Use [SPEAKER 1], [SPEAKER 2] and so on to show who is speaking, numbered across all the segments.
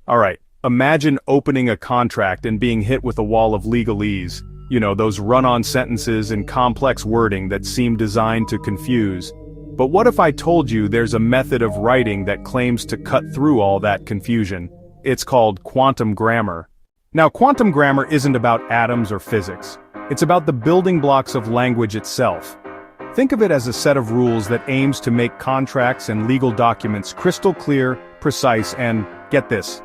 [SPEAKER 1] Alright, imagine opening a contract and being hit with a wall of legalese. You know, those run-on sentences and complex wording that seem designed to confuse. But what if I told you there's a method of writing that claims to cut through all that confusion? It's called quantum grammar. Now, quantum grammar isn't about atoms or physics. It's about the building blocks of language itself. Think of it as a set of rules that aims to make contracts and legal documents crystal clear, precise, and, get this,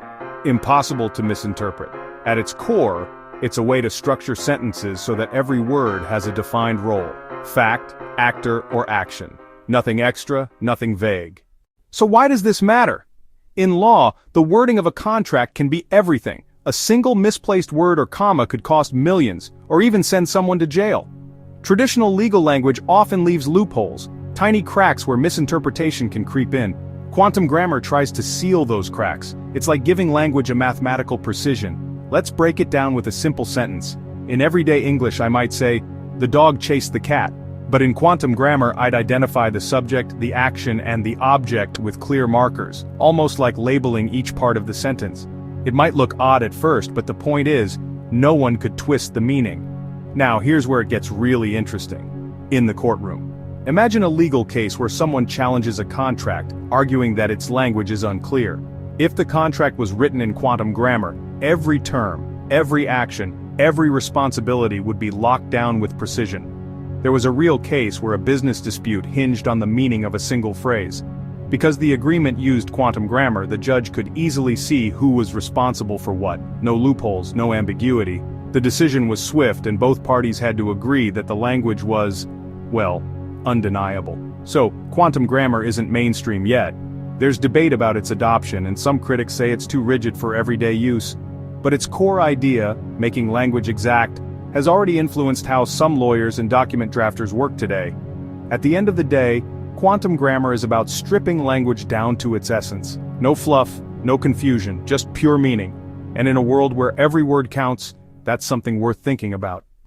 [SPEAKER 1] impossible to misinterpret. At its core, it's a way to structure sentences so that every word has a defined role: fact, actor, or action. Nothing extra, nothing vague. So why does this matter? In law, the wording of a contract can be everything. A single misplaced word or comma could cost millions, or even send someone to jail. Traditional legal language often leaves loopholes, tiny cracks where misinterpretation can creep in. Quantum grammar tries to seal those cracks. It's like giving language a mathematical precision. Let's break it down with a simple sentence. In everyday English I might say, "The dog chased the cat." But in quantum grammar I'd identify the subject, the action, and the object with clear markers, almost like labeling each part of the sentence. It might look odd at first, but the point is, no one could twist the meaning. Now here's where it gets really interesting. In the courtroom. Imagine a legal case where someone challenges a contract, arguing that its language is unclear. If the contract was written in quantum grammar, every term, every action, every responsibility would be locked down with precision. There was a real case where a business dispute hinged on the meaning of a single phrase. Because the agreement used quantum grammar, the judge could easily see who was responsible for what. No loopholes, no ambiguity. The decision was swift and both parties had to agree that the language was, well, undeniable. So, quantum grammar isn't mainstream yet. There's debate about its adoption, and some critics say it's too rigid for everyday use. But its core idea, making language exact, has already influenced how some lawyers and document drafters work today. At the end of the day, quantum grammar is about stripping language down to its essence. No fluff, no confusion, just pure meaning. And in a world where every word counts, that's something worth thinking about.